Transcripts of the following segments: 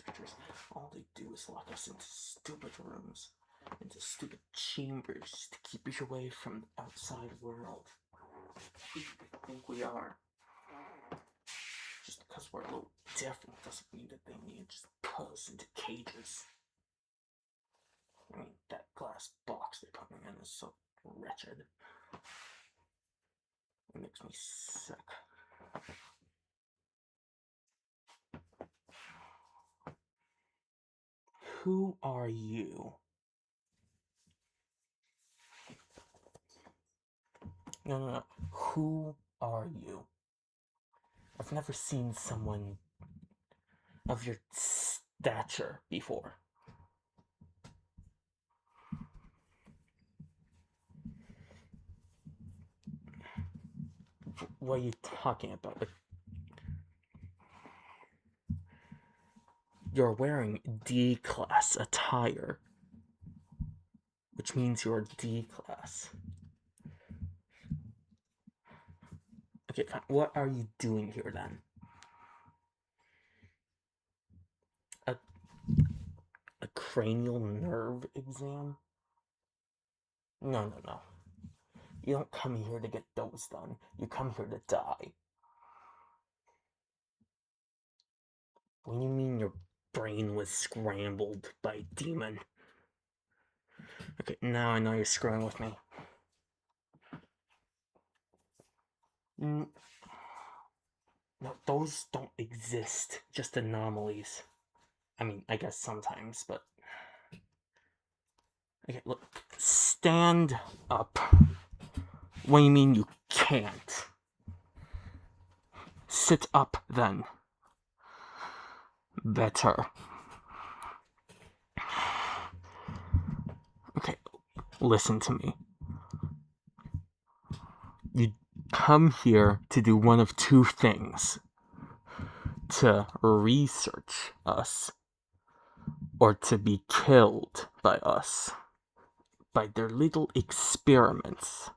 researchers. All they do is lock us into stupid rooms, into stupid chambers to keep us away from the outside world. Who do they think we are? Just because we're a little different doesn't mean that they need to just put us into cages. I mean, that glass box they put me in is so wretched. It makes me sick. Who are you? No. Who are you? I've never seen someone of your stature before. What are you talking about? Like, you're wearing D-class attire, which means you're D-class. Okay, fine. What are you doing here then? A cranial nerve exam? No. You don't come here to get those done. You come here to die. What do you mean your brain was scrambled by a demon? Okay, now I know you're screwing with me. No, those don't exist. Just anomalies. I mean, I guess sometimes, but... Okay, look. Stand up. What do you mean you can't? Sit up, then. Better. Okay, listen to me. You come here to do one of two things. To research us, or to be killed by us. By their little experiments.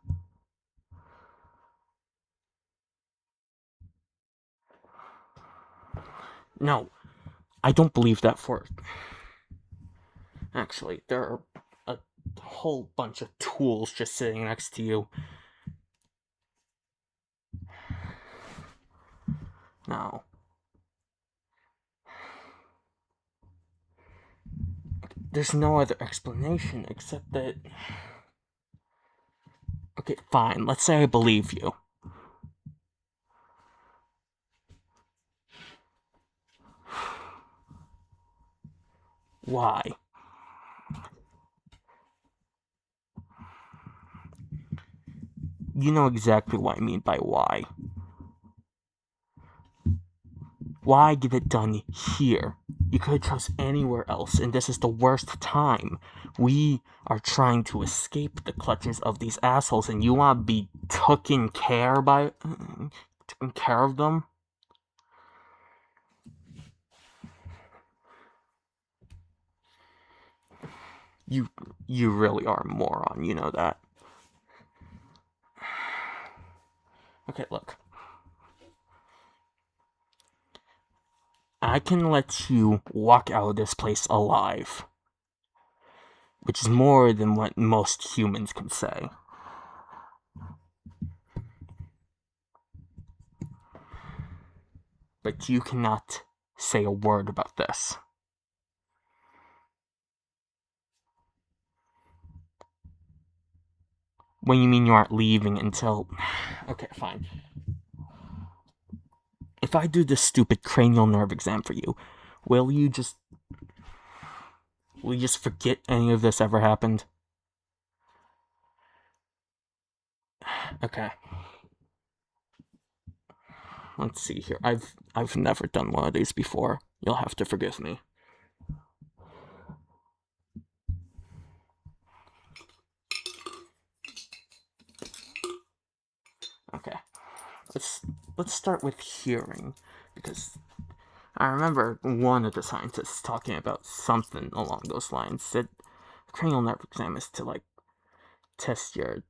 No, I don't believe that for... Actually, there are a whole bunch of tools just sitting next to you. No. There's no other explanation except that... Okay, fine, let's say I believe you. Why? You know exactly what I mean by why. Why get it done here? You could have chose anywhere else, and this is the worst time. We are trying to escape the clutches of these assholes, and you want to be taken care of them? You really are a moron, you know that. Okay, look. I can let you walk out of this place alive. Which is more than what most humans can say. But you cannot say a word about this. What do you mean you aren't leaving until... Okay, fine. If I do this stupid cranial nerve exam for you, will you just forget any of this ever happened? Okay. Let's see here. I've never done one of these before. You'll have to forgive me. Okay. Let's start with hearing, because I remember one of the scientists talking about something along those lines. Said cranial nerve exam is to like test your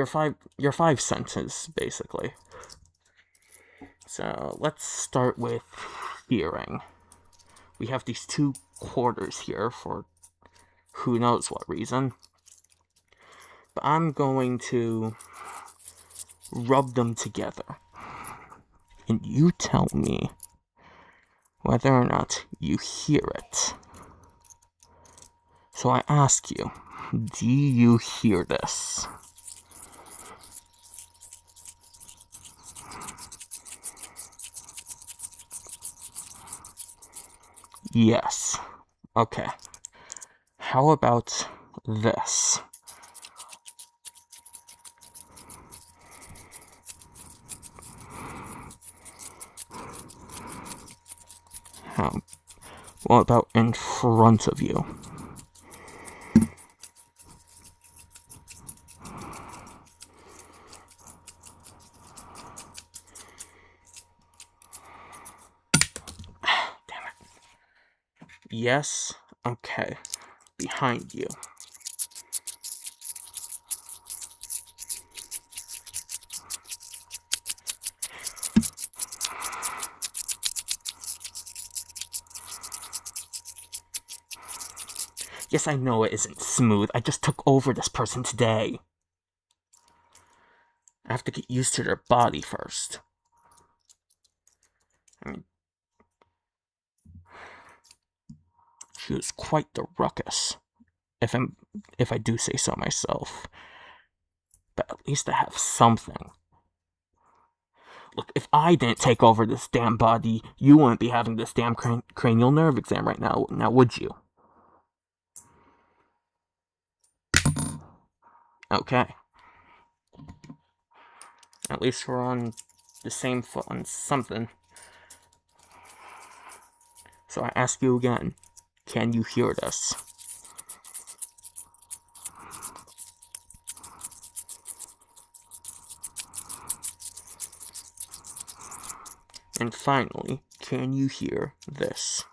five senses, basically. So let's start with hearing. we have these two quarters here for who knows what reason. But I'm going to rub them together. And you tell me whether or not you hear it. So I ask you, do you hear this? Yes. Okay. How about this? What about in front of you? Damn it. Yes. Okay. Behind you. Yes, I know it isn't smooth. I just took over this person today. I have to get used to their body first. I mean, she was quite the ruckus, if I do say so myself. But at least I have something. Look, if I didn't take over this damn body, you wouldn't be having this damn cranial nerve exam right now, would you? Okay. At least we're on the same foot on something. So I ask you again, can you hear this? And finally, can you hear this?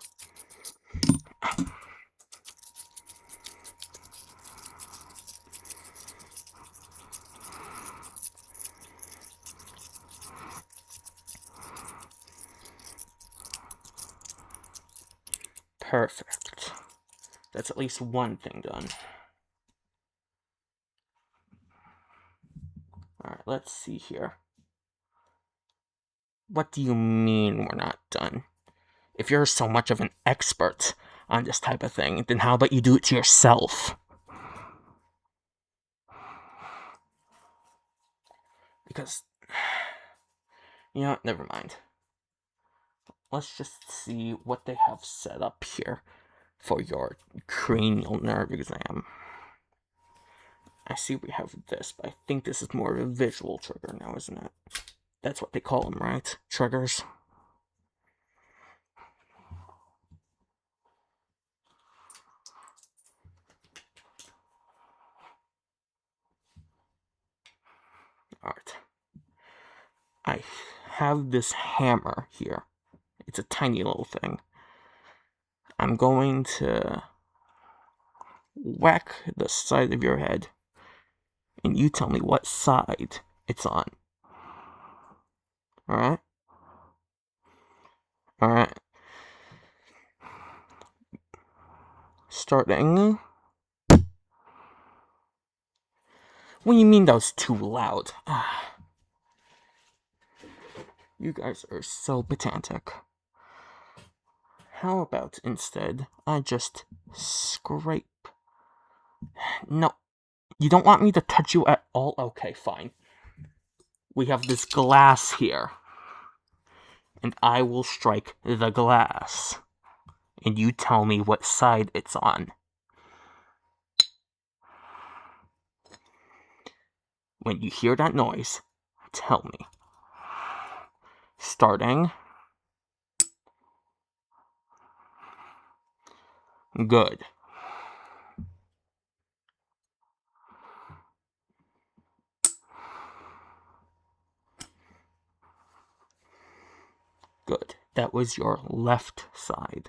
Perfect. That's at least one thing done. Alright, let's see here. What do you mean we're not done? If you're so much of an expert on this type of thing, then how about you do it to yourself? Because, you know what, never mind. Let's just see what they have set up here for your cranial nerve exam. I see we have this, but I think this is more of a visual trigger now, isn't it? That's what they call them, right? Triggers? Alright. I have this hammer here. It's a tiny little thing. I'm going to whack the side of your head, and you tell me what side it's on. Alright? Alright. Starting. What do you mean that was too loud? You guys are so pedantic. How about instead I just scrape? No, you don't want me to touch you at all? Okay, fine. We have this glass here, and I will strike the glass, and you tell me what side it's on. When you hear that noise, tell me. Starting. Good. Good. That was your left side.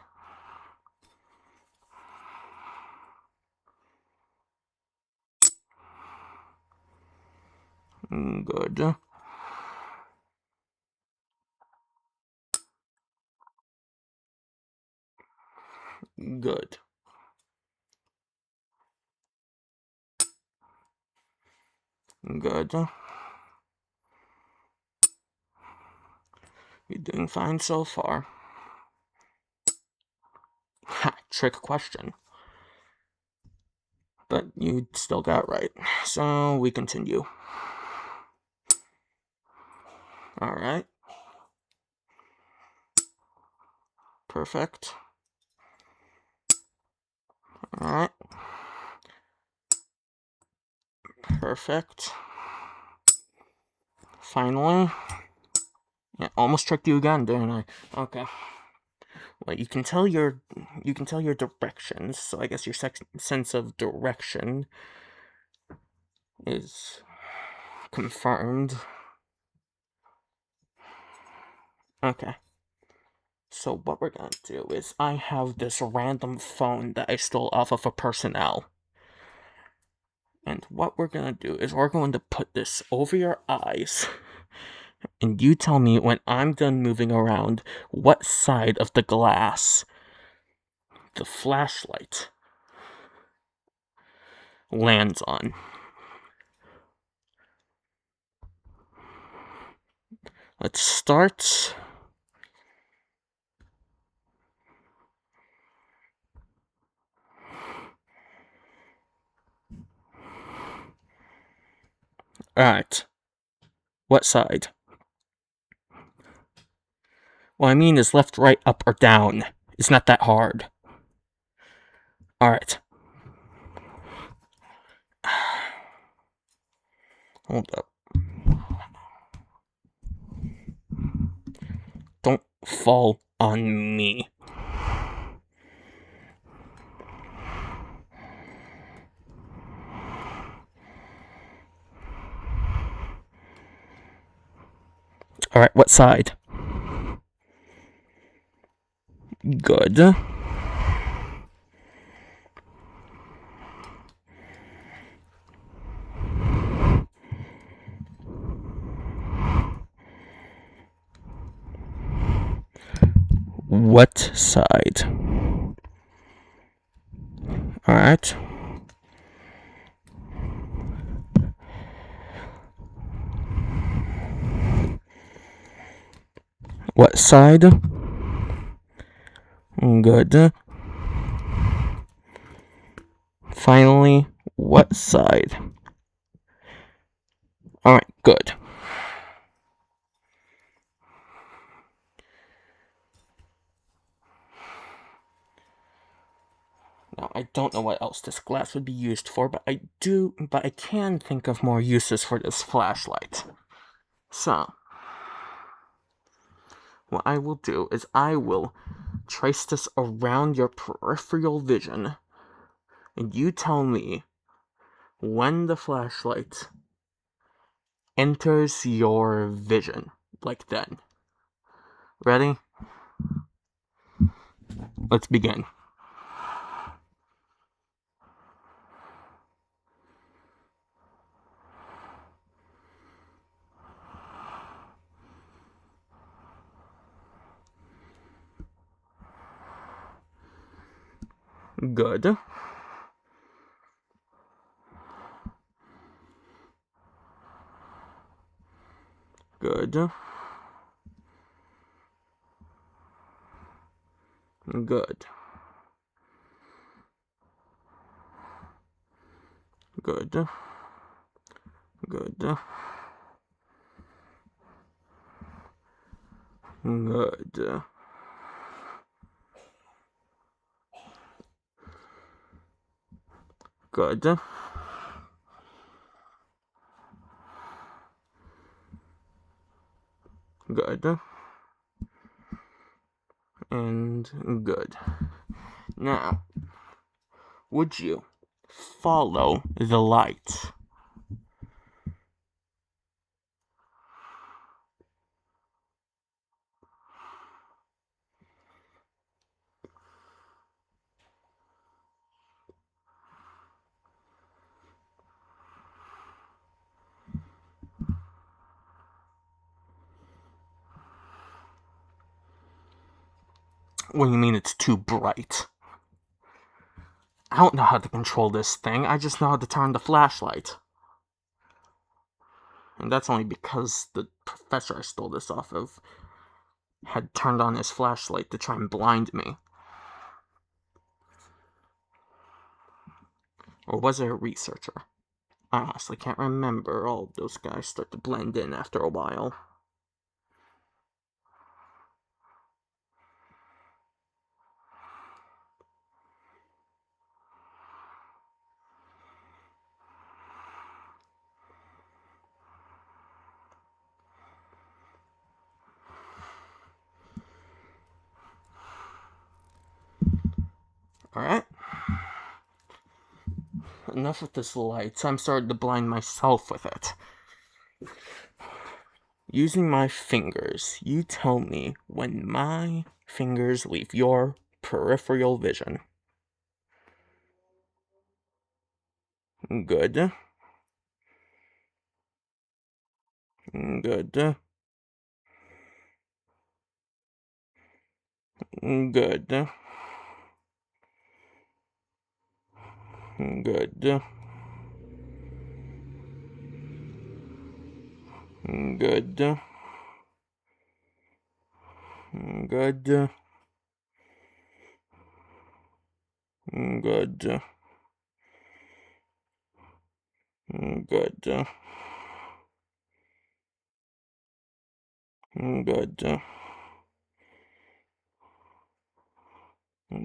Good. Good. Good. You're doing fine so far. Ha, trick question. But you still got it right. So we continue. Alright. Perfect. Alright. Perfect. Finally. Yeah, almost tricked you again, didn't I? Okay. Well, you can tell your directions, so I guess your sense of direction is confirmed. Okay. So what we're gonna do is I have this random phone that I stole off of a personnel. And what we're gonna do is we're going to put this over your eyes. And you tell me when I'm done moving around what side of the glass the flashlight lands on. Let's start. Alright. What side? What I mean is left, right, up, or down. It's not that hard. Alright. Hold up. Don't fall on me. Alright, what side? Good. What side? Alright. What side? Good. Finally, what side? Alright, good. Now, I don't know what else this glass would be used for, but I can think of more uses for this flashlight. So, what I will do is I will trace this around your peripheral vision, and you tell me when the flashlight enters your vision. Like then. Ready? Let's begin. Good. Good. Good. Good. Good. Good. Good. Good. And good. Now, would you follow the light? What do you mean it's too bright? I don't know how to control this thing, I just know how to turn the flashlight. And that's only because the professor I stole this off of had turned on his flashlight to try and blind me. Or was it a researcher? I honestly can't remember. All of those guys start to blend in after a while. Alright. Enough with this light. I'm starting to blind myself with it. Using my fingers, you tell me when my fingers leave your peripheral vision. Good. Good. Good. Good. Good. Good. Good. Good. Good.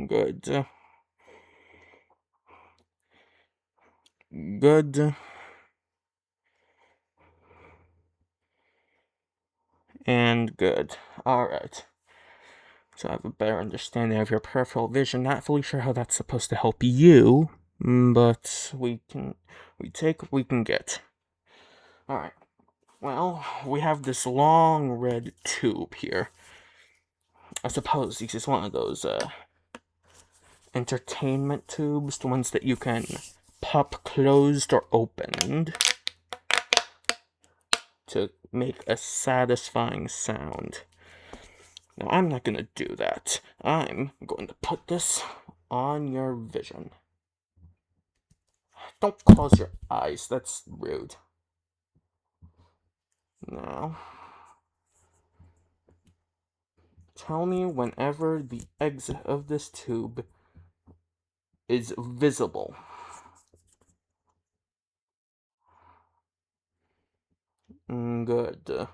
Good. Good. And good. Alright. So I have a better understanding of your peripheral vision. Not fully sure how that's supposed to help you, but we take what we can get. Alright. Well, we have this long red tube here. I suppose this is one of those, entertainment tubes, the ones that you can pop closed or opened to make a satisfying sound. Now, I'm not gonna do that. I'm going to put this on your vision. Don't close your eyes, that's rude. Now, tell me whenever the exit of this tube is visible. Good.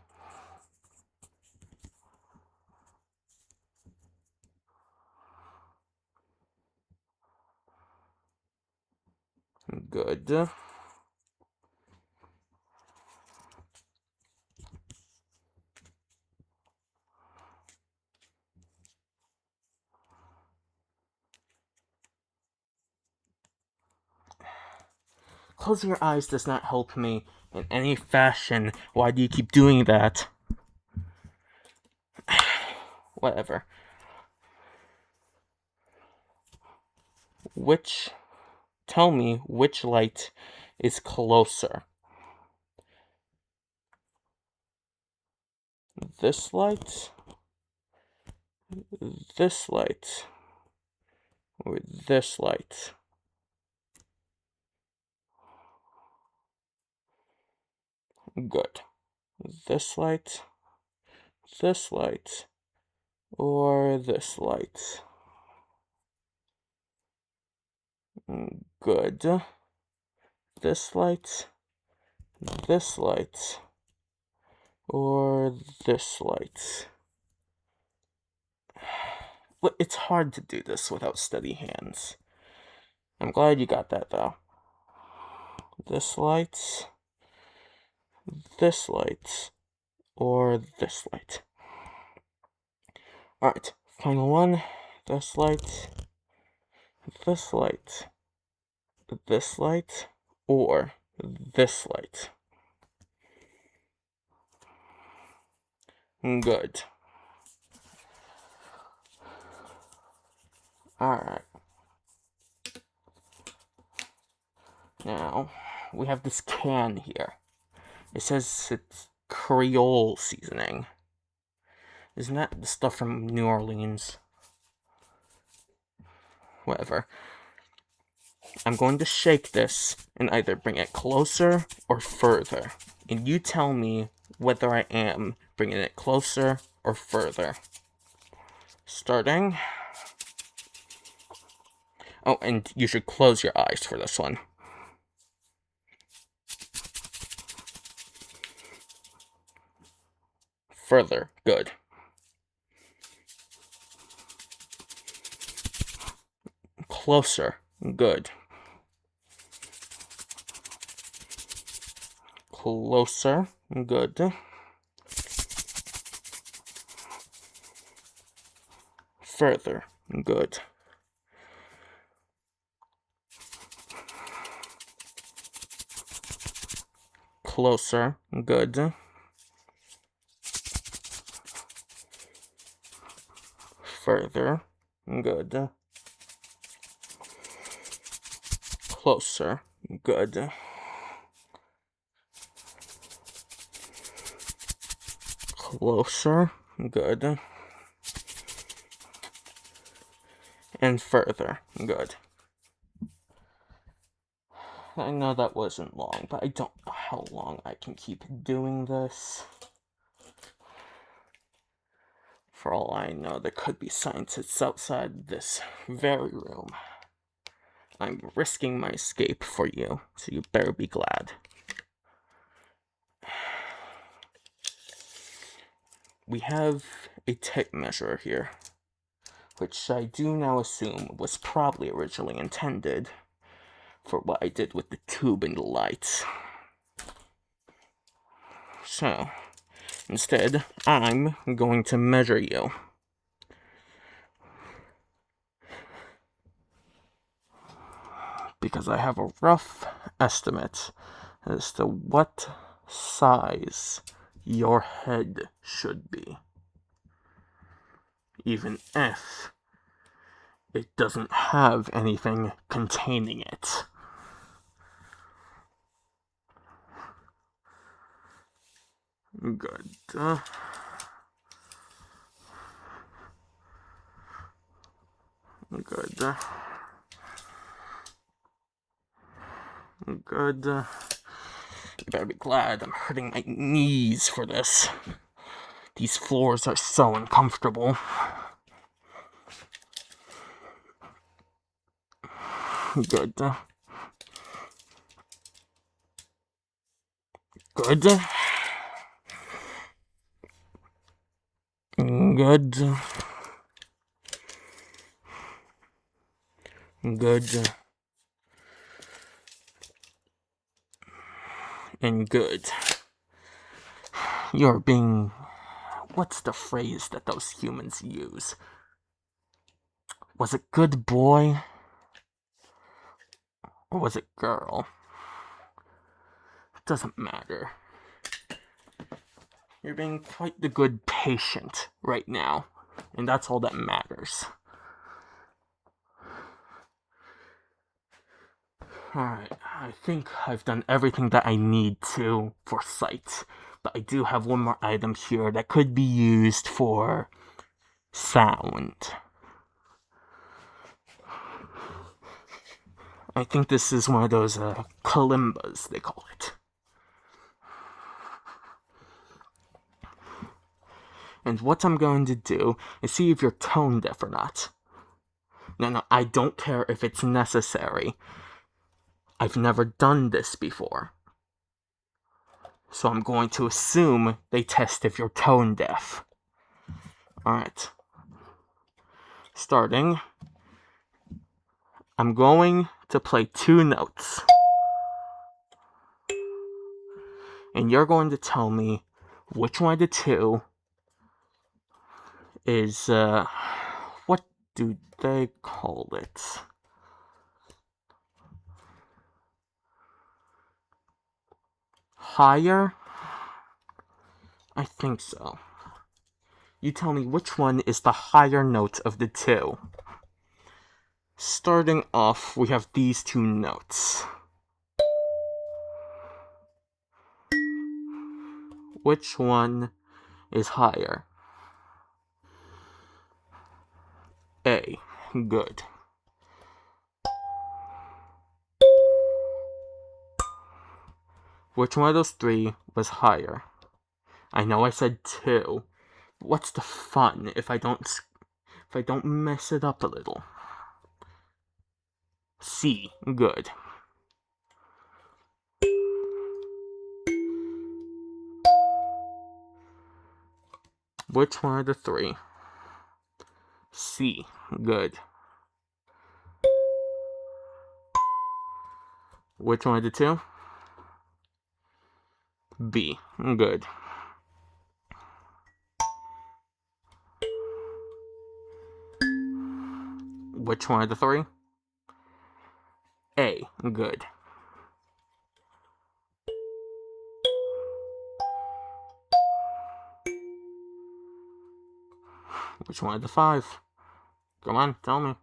Good. Closing your eyes does not help me in any fashion. Why do you keep doing that? Whatever. Tell me which light is closer. This light? This light? Or this light? Good. This light? This light? Or this light? Good. This light? This light? Or this light? It's hard to do this without steady hands. I'm glad you got that, though. This light, or this light. Alright, final one. This light, this light, this light, or this light. Good. Alright. Now, we have this can here. It says it's Creole seasoning. Isn't that the stuff from New Orleans? Whatever. I'm going to shake this and either bring it closer or further. And you tell me whether I am bringing it closer or further. Starting. Oh, and you should close your eyes for this one. Further. Good. Closer. Good. Closer. Good. Further. Good. Closer. Good. Further. Good. Closer. Good. Closer. Good. And further. Good. I know that wasn't long, but I don't know how long I can keep doing this. For all I know, there could be scientists outside this very room. I'm risking my escape for you, so you better be glad. We have a tape measure here, which I do now assume was probably originally intended for what I did with the tube and the lights. So, instead, I'm going to measure you. Because I have a rough estimate as to what size your head should be. Even if it doesn't have anything containing it. Good. Good. Good. You better be glad I'm hurting my knees for this. These floors are so uncomfortable. Good. Good. Good. Good. And good. You're being... What's the phrase that those humans use? Was it good boy? Or was it girl? It doesn't matter. You're being quite the good patient right now. And that's all that matters. Alright, I think I've done everything that I need to for sight. But I do have one more item here that could be used for sound. I think this is one of those kalimbas, they call it. And what I'm going to do is see if you're tone deaf or not. No, I don't care if it's necessary. I've never done this before. So I'm going to assume they test if you're tone deaf. Alright. Starting. I'm going to play 2 notes. And you're going to tell me which one of the 2 is, what do they call it? Higher? I think so. You tell me which one is the higher note of the 2. Starting off, we have these 2 notes. Which one is higher? A. Good. Which one of those three was higher? I know I said 2. But what's the fun if I don't mess it up a little? C. Good. Which one of the 3? C. Good. Which one of the 2? B. Good. Which one of the 3? A. Good. Which one of the 5? Come on, tell me.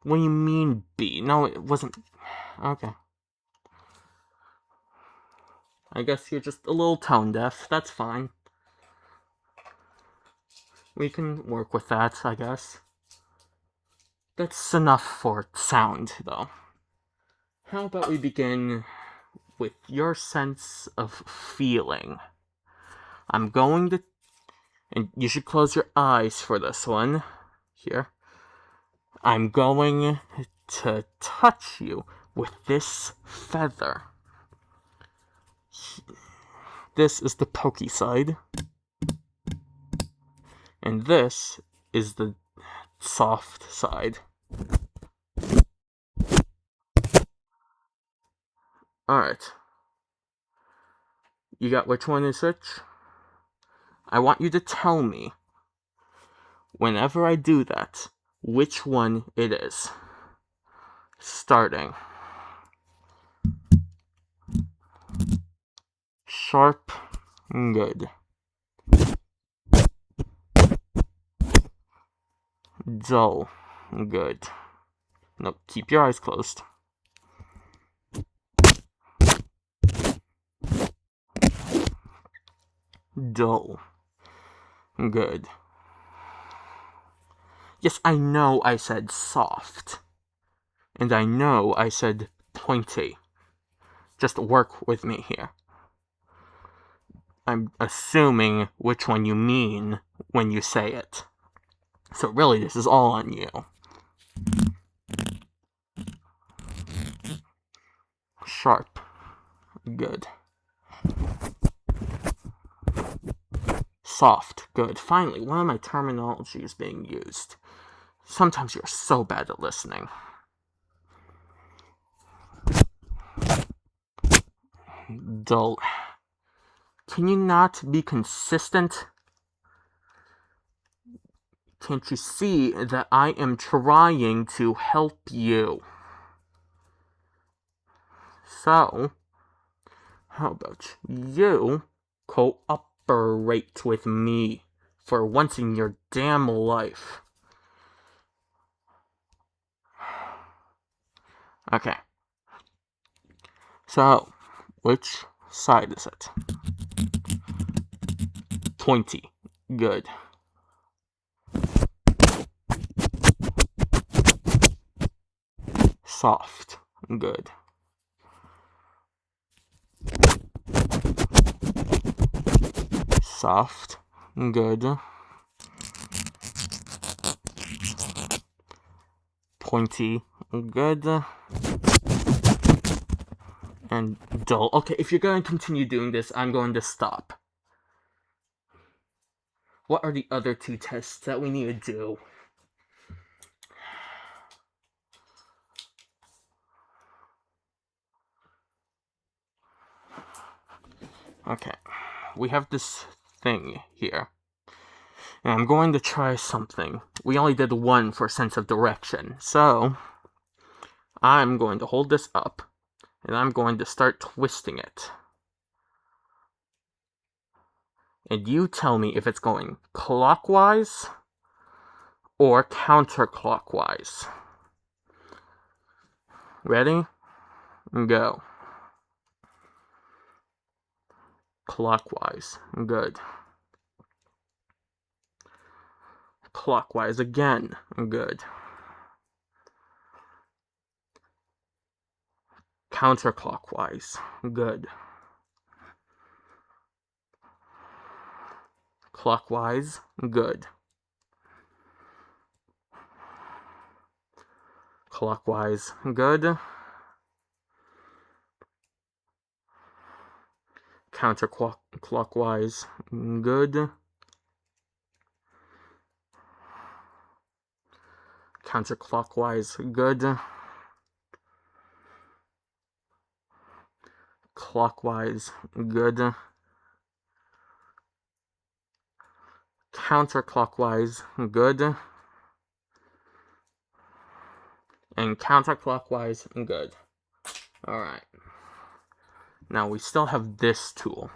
What do you mean B? No, it wasn't. Okay. I guess you're just a little tone deaf. That's fine. We can work with that, I guess. That's enough for sound, though. How about we begin with your sense of feeling? I'm going to... And you should close your eyes for this one. Here. I'm going to touch you with this feather. This is the pokey side. And this is the soft side. Alright. You got which one is which? I want you to tell me, whenever I do that, which one it is. Starting. Sharp. Good. Dull. Good. No, keep your eyes closed. Dull. Good. Yes, I know I said soft. And I know I said pointy. Just work with me here. I'm assuming which one you mean when you say it. So really, this is all on you. Sharp. Good. Soft. Good. Finally, one of my terminology is being used. Sometimes you're so bad at listening. Dull. Can you not be consistent? Can't you see that I am trying to help you? So, how about you cooperate with me for once in your damn life? Okay. So, which side is it? Pointy. Good. Soft. Good. Soft. Good. Pointy. Good. And dull. Okay, if you're going to continue doing this, I'm going to stop. What are the other 2 tests that we need to do? Okay, we have this thing here. And I'm going to try something. We only did 1 for sense of direction, so I'm going to hold this up, and I'm going to start twisting it. And you tell me if it's going clockwise or counterclockwise. Ready? Go. Clockwise. Good. Clockwise again. Good. Counterclockwise. Good. Clockwise. Good. Clockwise. Good. Counterclockwise. Good. Counterclockwise. Good. Clockwise. Good. Counterclockwise. Good. And counterclockwise. Good. Alright. Now we still have this tool.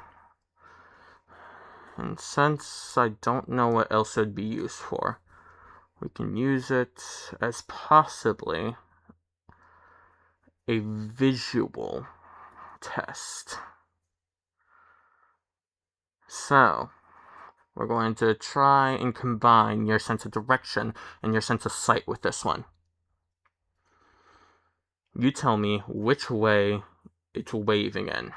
And since I don't know what else it would be used for, we can use it as possibly a visual test. So, we're going to try and combine your sense of direction and your sense of sight with this one. You tell me which way it's waving in.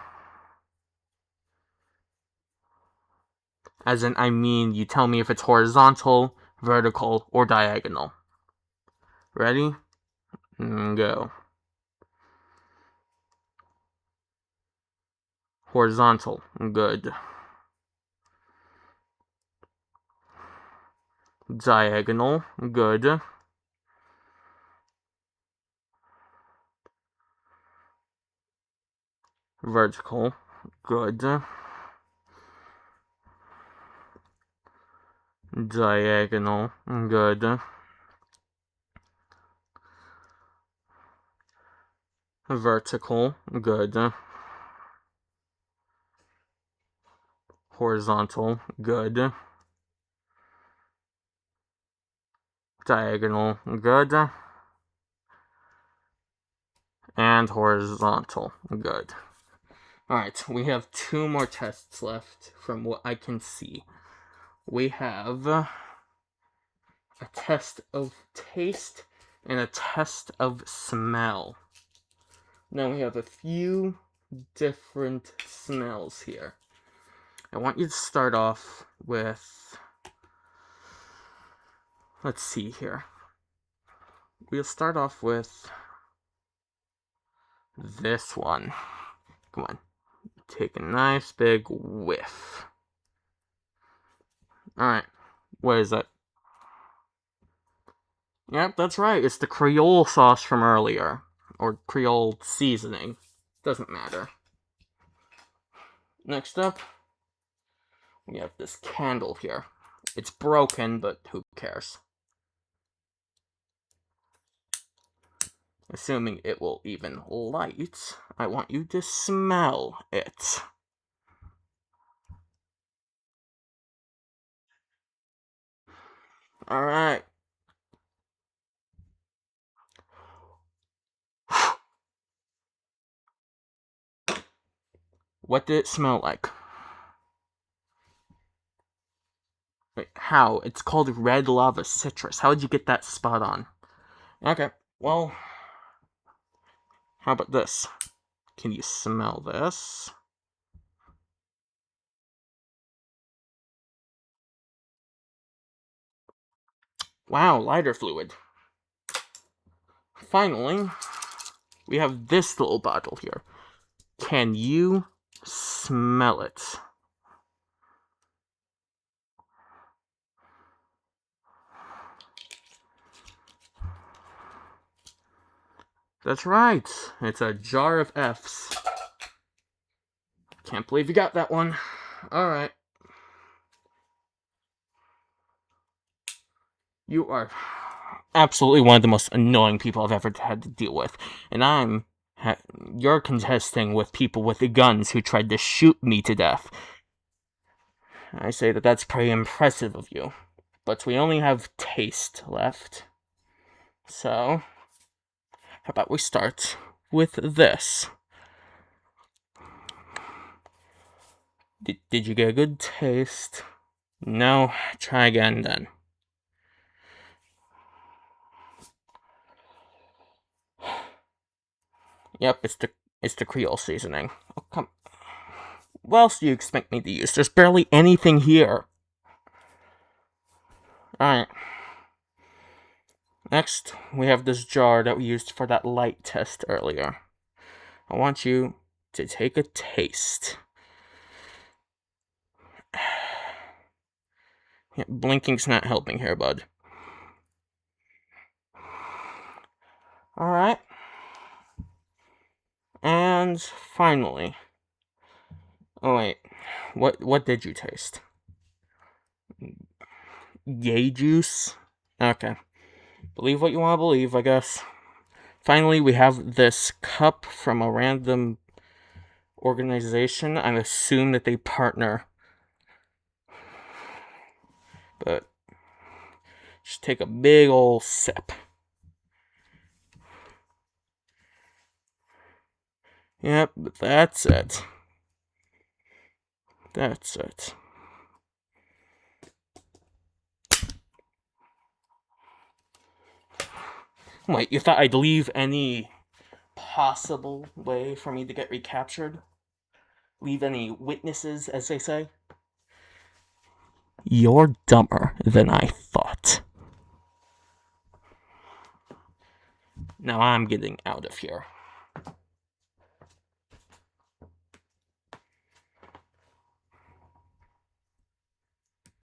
As in, I mean, you tell me if it's horizontal, vertical, or diagonal. Ready? Go. Horizontal. Good. Diagonal. Good. Vertical. Good. Diagonal. Good. Vertical. Good. Horizontal. Good. Diagonal. Good. And horizontal. Good. Alright, we have 2 more tests left from what I can see. We have a test of taste and a test of smell. Now we have a few different smells here. I want you to start off with, let's see here. We'll start off with this one. Come on. Take a nice big whiff. Alright, what is that? Yep, that's right. It's the Creole sauce from earlier. Or Creole seasoning. Doesn't matter. Next up, we have this candle here. It's broken, but who cares? Assuming it will even light, I want you to smell it. Alright. What did it smell like? Wait, how? It's called red lava citrus. How did you get that spot on? Okay, well, how about this? Can you smell this? Wow, lighter fluid. Finally, we have this little bottle here. Can you smell it? That's right. It's a jar of F's. Can't believe you got that one. Alright. You are absolutely one of the most annoying people I've ever had to deal with. And you're contesting with people with guns who tried to shoot me to death. I say that that's pretty impressive of you. But we only have taste left. So, how about we start with this? Did you get a good taste? No? Try again then. Yep, it's the It's the Creole seasoning. Oh, come. What else do you expect me to use? There's barely anything here. Alright. Next, we have this jar that we used for that light test earlier. I want you to take a taste. Yeah, blinking's not helping here, bud. Alright. And finally. Oh wait. What did you taste? Yay juice? Okay. Believe what you want to believe, I guess. Finally, we have this cup from a random organization. I assume that they partner. But just take a big old sip. Yep, that's it. That's it. Wait, you thought I'd leave any possible way for me to get recaptured? Leave any witnesses, as they say? You're dumber than I thought. Now I'm getting out of here.